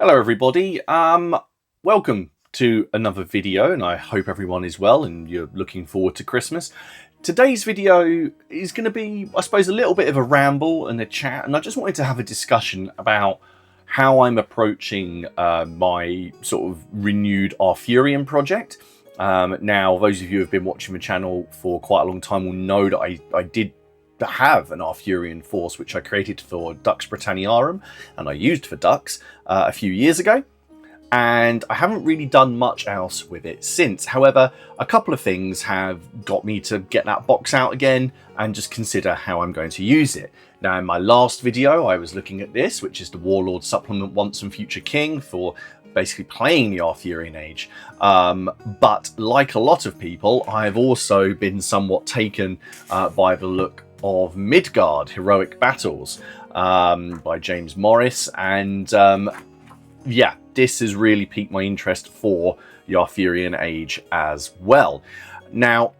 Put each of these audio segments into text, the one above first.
Hello everybody, welcome to another video, and I hope everyone is well and you're looking forward to Christmas. Today's video is going to be, I suppose, a little bit of a ramble and a chat, and I just wanted to have a discussion about how I'm approaching my sort of renewed Arthurian project. Now, those of you who have been watching the channel for quite a long time will know that I did have an Arthurian force which I created for Dux Britanniarum and I used for Dux a few years ago, and I haven't really done much else with it since. However, a couple of things have got me to get that box out again and just consider how I'm going to use it. Now, in my last video I was looking at this, which is the Warlord Supplement Once and Future King, for basically playing the Arthurian Age, but like a lot of people, I've also been somewhat taken by the look of Midgard Heroic Battles by James Morris, and yeah, this has really piqued my interest for the Arthurian Age as well. Now,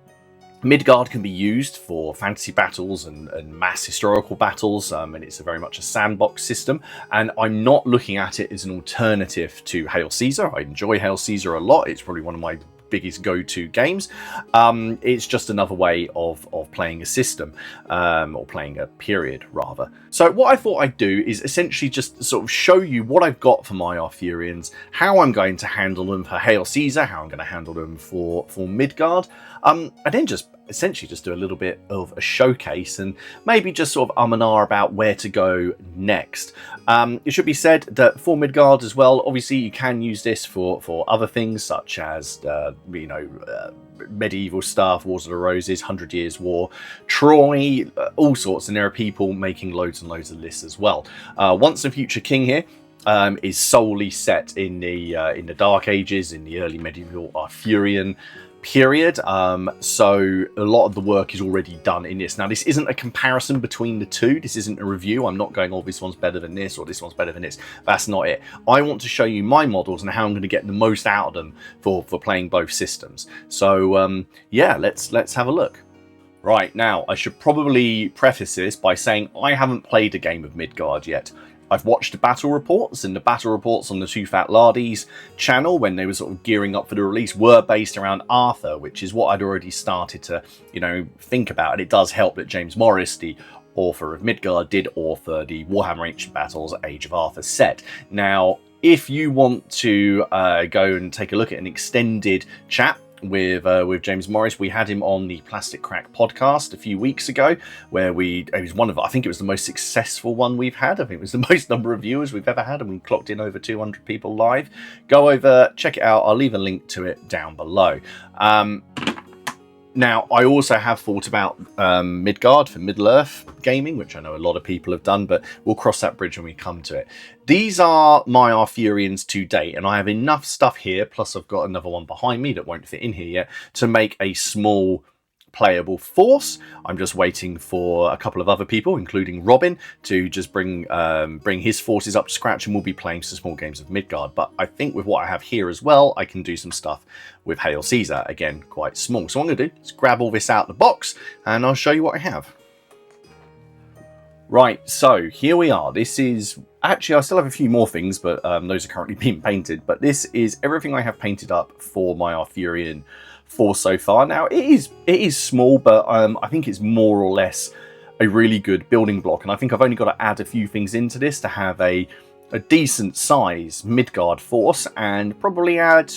Midgard can be used for fantasy battles and mass historical battles, and it's very much a sandbox system, and I'm not looking at it as an alternative to Hail Caesar. I enjoy Hail Caesar a lot. It's probably one of my biggest go-to games. It's just another way of playing a system, or playing a period rather. So what I thought I'd do is essentially just sort of show you what I've got for my Arthurians, how I'm going to handle them for Hail Caesar, how I'm going to handle them for Midgard, and then just essentially just do a little bit of a showcase and maybe just sort of and ah about where to go next. It should be said that for Midgard as well, obviously you can use this for other things such as medieval stuff, Wars of the Roses, 100 Years War, Troy, all sorts, and there are people making loads and loads of lists as well. Once and Future King here is solely set in the Dark Ages, in the early medieval Arthurian period, so a lot of the work is already done in this. Now, this isn't a comparison between the two. This isn't a review. I'm not going, oh, this one's better than this or this one's better than this. That's not it. I want to show you my models and how I'm going to get the most out of them for playing both systems. So yeah, let's have a look. Right, now I should probably preface this by saying I haven't played a game of Midgard yet. I've watched the battle reports, and the battle reports on the Two Fat Lardies channel when they were sort of gearing up for the release were based around Arthur, which is what I'd already started to, think about. And it does help that James Morris, the author of Midgard, did author the Warhammer Ancient Battles Age of Arthur set. Now, if you want to go and take a look at an extended chat with James Morris, we had him on the Plastic Crack podcast a few weeks ago, where it was one of, I think it was the most successful one we've had. I think it was the most number of viewers we've ever had, and we clocked in over 200 people live. Go over, check it out. I'll leave a link to it down below. Now, I also have thought about Midgard for Middle-earth gaming, which I know a lot of people have done, but we'll cross that bridge when we come to it. These are my Arthurians to date, and I have enough stuff here, plus I've got another one behind me that won't fit in here yet, to make a small playable force. I'm just waiting for a couple of other people, including Robin, to just bring his forces up to scratch, and we'll be playing some small games of Midgard. But I think with what I have here as well, I can do some stuff with Hail Caesar, again, quite small. So what I'm going to do is grab all this out of the box, and I'll show you what I have. Right, so here we are. This is, actually, I still have a few more things, but those are currently being painted. But this is everything I have painted up for my Arthurian force so far. Now, it is small, but I think it's more or less a really good building block. And I think I've only got to add a few things into this to have a decent size Midgard force, and probably add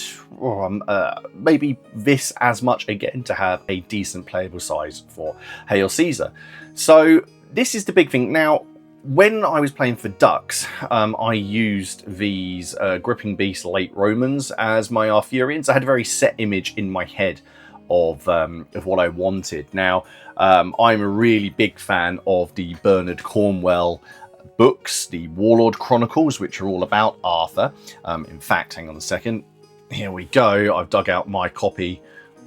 maybe this as much again to have a decent playable size for Hail Caesar. So this is the big thing. Now, when I was playing for Dux, I used these Gripping Beast Late Romans as my Arthurians. I had a very set image in my head of what I wanted. Now, I'm a really big fan of the Bernard Cornwell books, the Warlord Chronicles, which are all about Arthur. In fact, hang on a second. Here we go. I've dug out my copy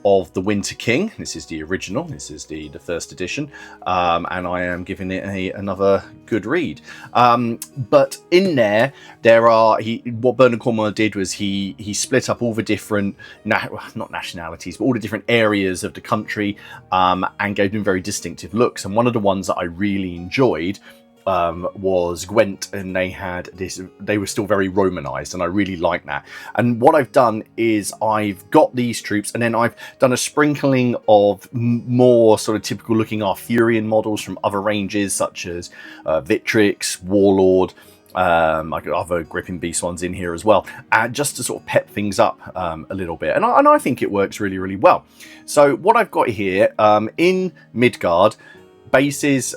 of The Winter King. This is the original. This is the first edition, and I am giving it another good read. But in there are what Bernard Cornwell did was he split up all the different not nationalities, but all the different areas of the country, and gave them very distinctive looks. And one of the ones that I really enjoyed was Gwent, and they had this. They were still very Romanized, and I really like that. And what I've done is I've got these troops, and then I've done a sprinkling of more sort of typical looking Arthurian models from other ranges, such as Victrix, Warlord. I got other Gripping Beast ones in here as well, just to sort of pep things up a little bit. And I think it works really, really well. So what I've got here in Midgard, bases,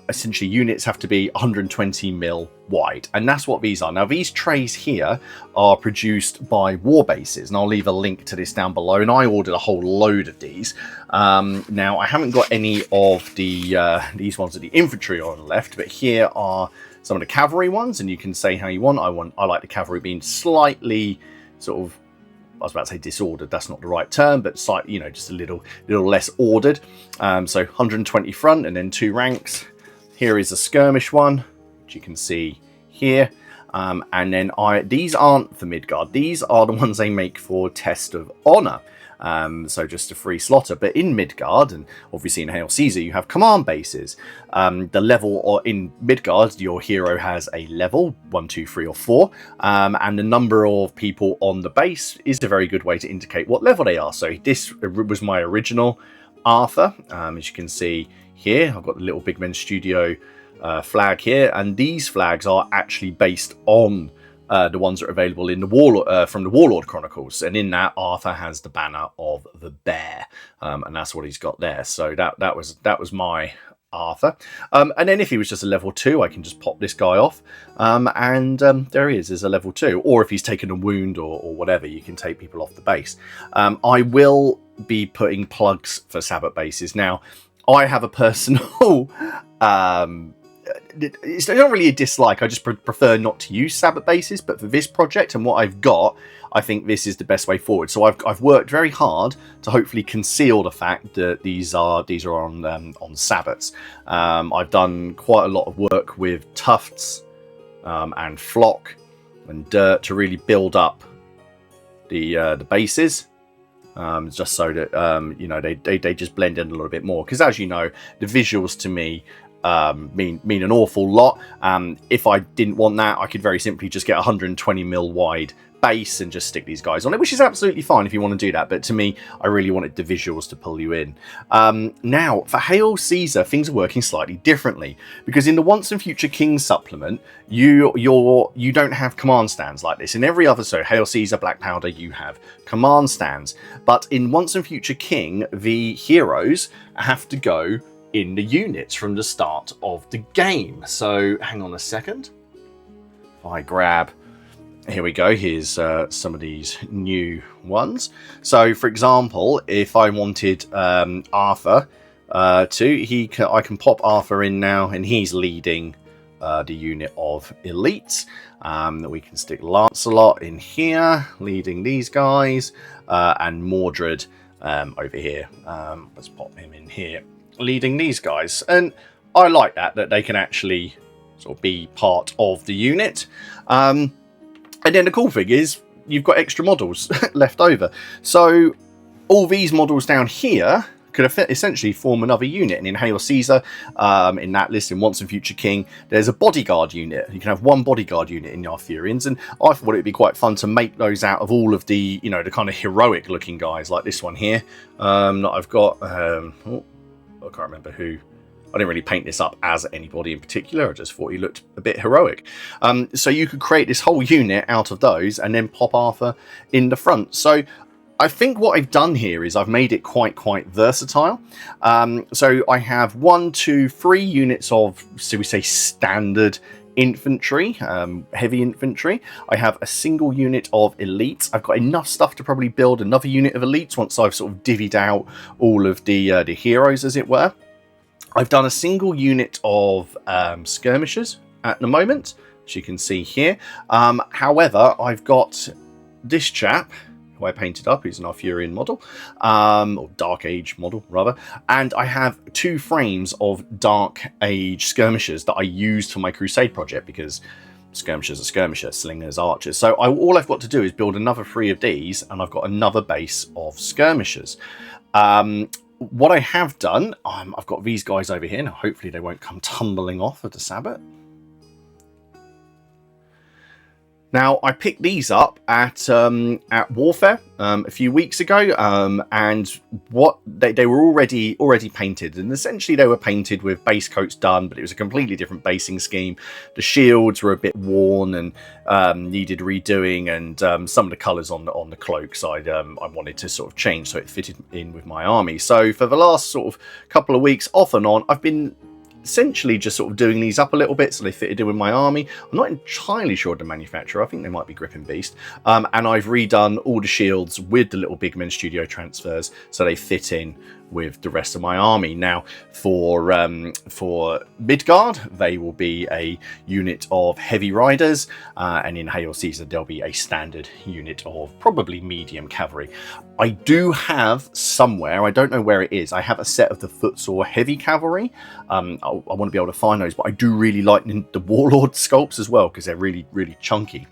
essentially units have to be 120 mil wide, and that's what these are. Now these trays here are produced by war bases, and I'll leave a link to this down below, and I ordered a whole load of these. Now I haven't got any of the these ones of the infantry on left, but here are some of the cavalry ones, and you can say how you want. I like the cavalry being slightly sort of, I was about to say disordered, that's not the right term, but slightly, you know, just a little less ordered. So 120 front and then 2 ranks. Here is a skirmish one, which you can see here. And then these aren't for Midgard. These are the ones they make for Test of Honor. So just a free slaughter. But in Midgard, and obviously in Hail Caesar, you have command bases. The level, or in Midgard, your hero has a level 1, 2, 3, or 4, and the number of people on the base is a very good way to indicate what level they are. So this was my original Arthur. As you can see here, I've got the little Big Men Studio flag here, and these flags are actually based on the ones that are available in the Warlord, from the Warlord Chronicles, and in that Arthur has the banner of the bear, and that's what he's got there. So that was my Arthur. And then if he was just a level 2, I can just pop this guy off, and there he is as a level 2. Or if he's taken a wound or whatever, you can take people off the base. I will be putting plugs for Sabbath bases. Now, I have a personal it's not really a dislike, I just prefer not to use Sabbath bases, but for this project and what I've got, I think this is the best way forward. So I've worked very hard to hopefully conceal the fact that these are on Sabbaths. I've done quite a lot of work with tufts and flock and dirt to really build up the bases. Just so that you know, they just blend in a little bit more, because as you know, the visuals to me mean an awful lot. If I didn't want that, I could very simply just get 120 mil wide base and just stick these guys on it, which is absolutely fine if you want to do that, but to me, I really wanted the visuals to pull you in. Now for Hail Caesar, things are working slightly differently, because in the Once and Future King supplement, you don't have command stands like this. In every other, so Hail Caesar, Black Powder, you have command stands, but in Once and Future King, the heroes have to go in the units from the start of the game. So hang on a second. If I grab, here we go, here's some of these new ones. So for example, if I wanted Arthur I can pop Arthur in now, and he's leading the unit of elites. We can stick Lancelot in here, leading these guys, and Mordred over here. Let's pop him in here, leading these guys. And I like that they can actually sort of be part of the unit. And then the cool thing is you've got extra models left over. So all these models down here could essentially form another unit. And in Hail Caesar, in that list, in Once and Future King, there's a bodyguard unit. You can have one bodyguard unit in the Arthurians, and I thought it'd be quite fun to make those out of all of the, you know, the kind of heroic looking guys like this one here. That I've got, oh, I can't remember who. I didn't really paint this up as anybody in particular. I just thought he looked a bit heroic. So you could create this whole unit out of those and then pop Arthur in the front. So I think what I've done here is I've made it quite versatile. So I have 1, 2, 3 units of, so we say, standard infantry, heavy infantry. I have a single unit of elites. I've got enough stuff to probably build another unit of elites once I've sort of divvied out all of the heroes, as it were. I've done a single unit of skirmishers at the moment, as you can see here. However, I've got this chap, who I painted up, who's an Arthurian model, or Dark Age model, rather. And I have 2 frames of Dark Age skirmishers that I used for my Crusade project, because skirmishers are skirmishers, slingers, archers. So all I've got to do is build another 3 of these, and I've got another base of skirmishers. what I have done, I've got these guys over here. Now, hopefully they won't come tumbling off at the Sabbath. Now, I picked these up at Warfare a few weeks ago, and what they were already painted, and essentially they were painted with base coats done, but it was a completely different basing scheme. The shields were a bit worn and needed redoing, and some of the colours on the cloaks I wanted to sort of change so it fitted in with my army. So for the last sort of couple of weeks, off and on, I've been essentially just sort of doing these up a little bit so they fitted in with my army. I'm not entirely sure of the manufacturer. I think they might be Griffin Beast. And I've redone all the shields with the little Big Men Studio transfers so they fit in with the rest of my army. Now, for Midgard, they will be a unit of heavy riders, and in Hail Caesar, there'll be a standard unit of probably medium cavalry. I do have somewhere, I don't know where it is, I have a set of the footsore heavy cavalry. I want to be able to find those, but I do really like the warlord sculpts as well because they're really, really chunky.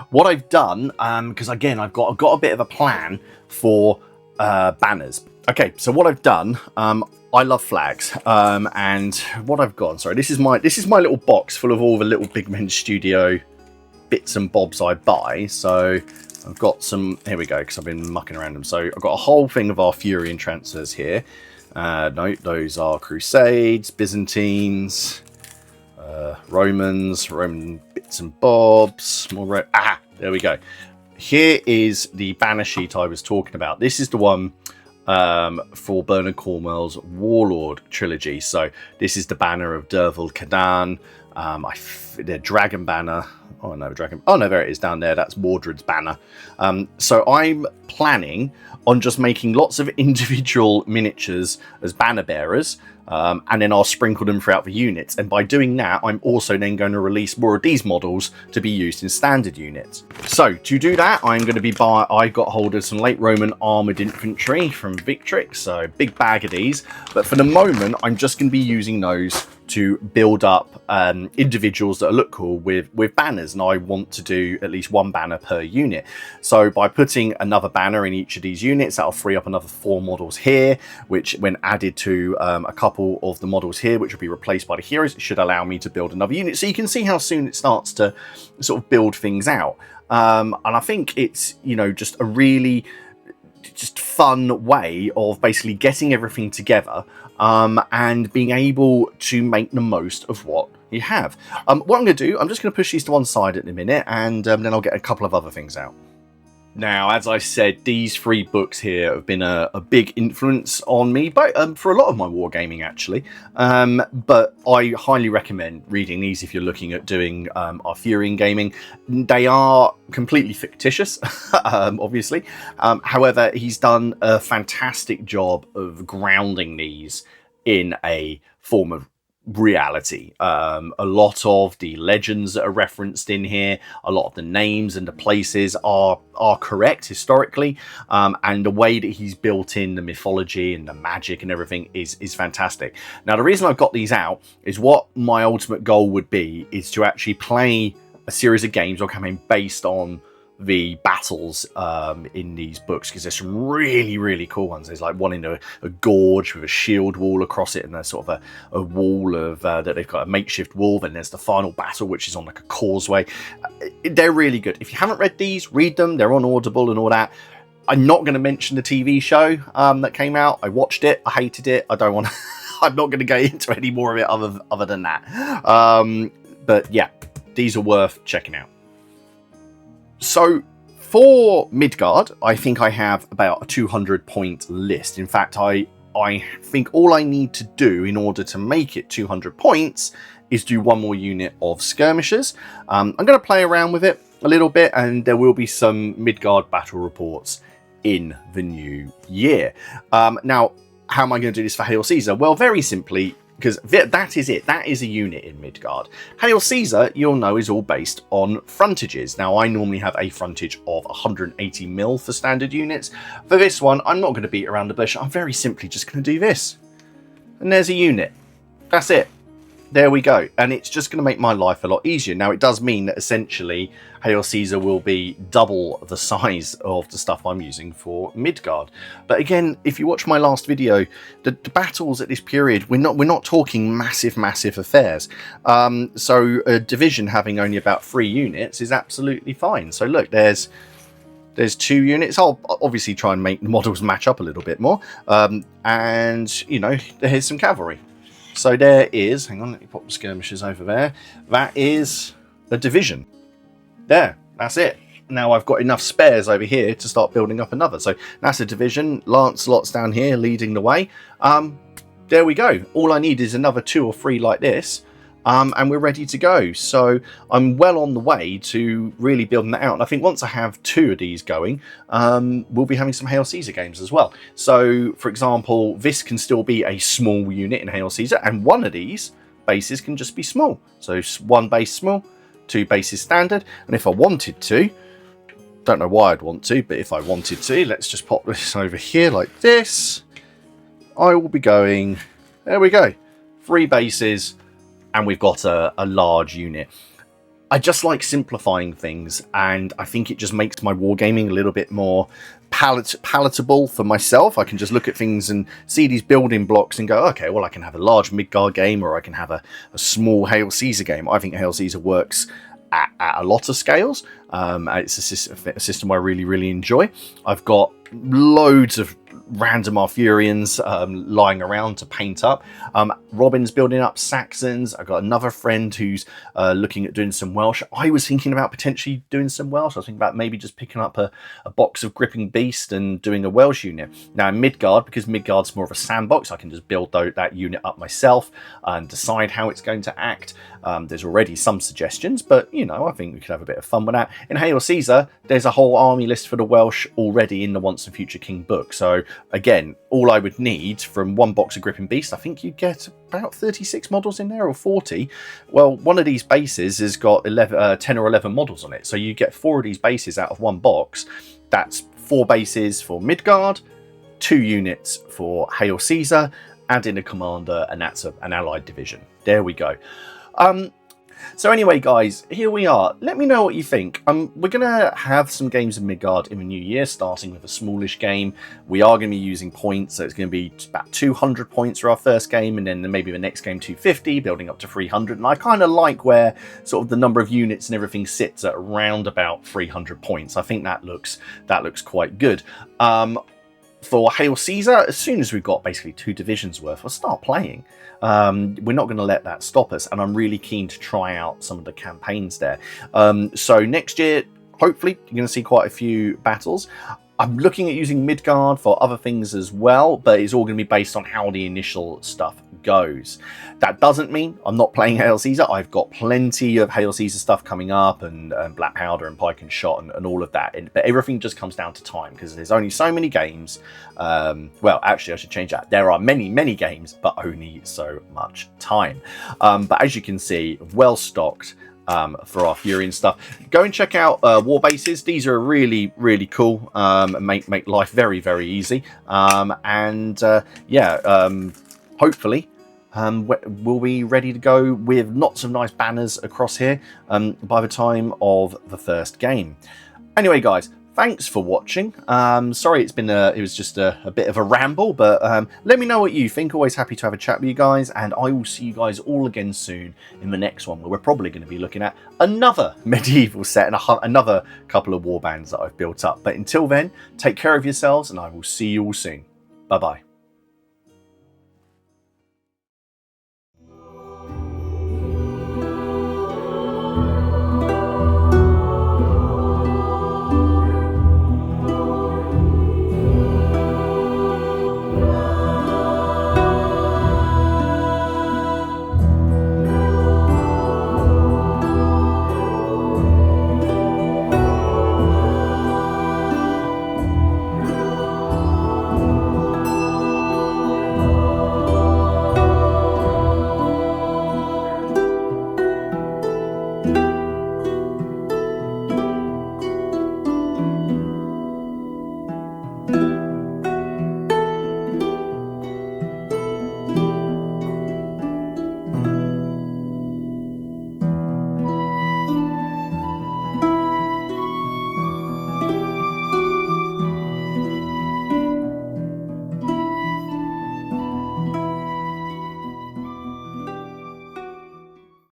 What I've done, because again, I've got a bit of a plan for banners. Okay, so what I've done, I love flags, and what I've got, sorry, this is my little box full of all the little Big Men Studio bits and bobs I buy. So I've got some, here we go, because I've been mucking around them. So I've got a whole thing of Arthurian transfers here. No, those are Crusades, Byzantines, Roman bits and bobs, more there we go. Here is the banner sheet I was talking about. This is the one for Bernard Cornwell's Warlord trilogy. So this is the banner of Derval Cadan, the dragon banner. Oh no, dragon. Oh no, there it is down there. That's Mordred's banner. So I'm planning on just making lots of individual miniatures as banner bearers, and then I'll sprinkle them throughout the units. And by doing that, I'm also then going to release more of these models to be used in standard units. So to do that, I'm going to be I got hold of some late Roman armored infantry from Victrix, so big bag of these. But for the moment, I'm just going to be using those to build up individuals that look cool with banners, and I want to do at least one banner per unit. So by putting another banner in each of these units, that'll free up another 4 models here, which when added to a couple of the models here, which will be replaced by the heroes, it should allow me to build another unit. So you can see how soon it starts to sort of build things out. And I think it's, you know, just a really just fun way of basically getting everything together, and being able to make the most of what you have. What I'm going to do, I'm just going to push these to one side at the minute, and then I'll get a couple of other things out. Now, as I said, these 3 books here have been a big influence on me, but for a lot of my wargaming, actually. But I highly recommend reading these if you're looking at doing Arthurian gaming. They are completely fictitious, obviously. However, he's done a fantastic job of grounding these in a form of reality. A lot of the legends that are referenced in here, a lot of the names and the places are correct historically, and the way that he's built in the mythology and the magic and everything is fantastic. Now, the reason I've got these out is what my ultimate goal would be is to actually play a series of games or campaign based on the battles in these books, because there's some really, really cool ones. There's like one in a gorge with a shield wall across it, and there's sort of a wall of that they've got a makeshift wall. Then there's the final battle, which is on like a causeway. They're really good. If you haven't read these, read them. They're on Audible and all that. I'm not going to mention the TV show that came out. I watched it. I hated it. I don't want to I'm not going to go into any more of it other than that. But yeah, these are worth checking out. So for Midgard, I think I have about a 200-point list. In fact, I think all I need to do in order to make it 200 points is do one more unit of skirmishers. I'm going to play around with it a little bit, and there will be some Midgard battle reports in the new year. Now, how am I going to do this for Hail Caesar? Well, very simply, because that is it. That is a unit in Midgard. Hail Caesar, you'll know, is all based on frontages. Now, I normally have a frontage of 180 mil for standard units. For this one, I'm not going to beat around the bush. I'm very simply just going to do this. And there's a unit. That's it. There we go, and it's just going to make my life a lot easier. Now, it does mean that essentially Hail Caesar will be double the size of the stuff I'm using for Midgard. But again, if you watch my last video, the battles at this period, we're not talking massive affairs. So a division having only about 3 units is absolutely fine. So look, there's 2 units. I'll obviously try and make the models match up a little bit more. And, you know, here's some cavalry. So there is, hang on, let me pop the skirmishers over there. That is a division. There, that's it. Now I've got enough spares over here to start building up another. So that's a division. Lancelot's down here leading the way. There we go. All I need is another 2 or 3 like this. And we're ready to go. So I'm well on the way to really building that out. And I think once I have 2 of these going, we'll be having some Hail Caesar games as well. So, for example, this can still be a small unit in Hail Caesar, and one of these bases can just be small. So 1 base small, 2 bases standard. And if I wanted to, don't know why I'd want to, but if I wanted to, let's just pop this over here like this. I will be going, there we go, 3 bases, and we've got a large unit. I just like simplifying things, and I think it just makes my wargaming a little bit more palatable for myself. I can just look at things and see these building blocks and go, okay, well, I can have a large Midgard game, or I can have a small Hail Caesar game. I think Hail Caesar works at a lot of scales. It's a system I really enjoy. I've got loads of random Arthurians lying around to paint up. Robin's building up Saxons. I've got another friend who's looking at doing some Welsh. I was thinking about potentially doing some Welsh. I was thinking about maybe just picking up a box of Gripping Beast and doing a Welsh unit. Now in Midgard, because Midgard's more of a sandbox, I can just build that unit up myself and decide how it's going to act. There's already some suggestions, but you know, I think we could have a bit of fun with that. In Hail Caesar, there's a whole army list for the Welsh already in the Once and Future King book. So again, all I would need from 1 box of Gripping Beast, I think you'd get about 36 models in there, or 40. Well, one of these bases has got 10 or 11 models on it. So you get 4 of these bases out of 1 box. That's 4 bases for Midgard, 2 units for Hail Caesar, add in a commander, and that's an allied division. There we go. So anyway, guys, here we are. Let me know what you think. We're going to have some games of Midgard in the new year, starting with a smallish game. We are going to be using points, so it's going to be about 200 points for our first game, and then maybe the next game 250, building up to 300. And I kind of like where sort of the number of units and everything sits at around about 300 points. I think that looks quite good. For Hail Caesar, as soon as we've got basically 2 divisions worth, we'll start playing. We're not going to let that stop us, and I'm really keen to try out some of the campaigns there. So next year, hopefully, you're going to see quite a few battles. I'm looking at using Midgard for other things as well, but it's all going to be based on how the initial stuff goes. That doesn't mean I'm not playing Hail Caesar. I've got plenty of Hail Caesar stuff coming up, and Black Powder and Pike and Shot and all of that. But everything just comes down to time, because there's only so many games. Well, actually, I should change that. There are many games, but only so much time. But as you can see, well stocked. For Arthurian stuff, go and check out war bases. These are really cool, make life very easy, and hopefully we'll be ready to go with lots of nice banners across here by the time of the first game. Anyway, guys, thanks for watching. Sorry it was just a bit of a ramble, but let me know what you think. Always happy to have a chat with you guys, and I will see you guys all again soon in the next one, where we're probably going to be looking at another medieval set and another couple of war bands that I've built up. But until then, take care of yourselves, and I will see you all soon. Bye bye.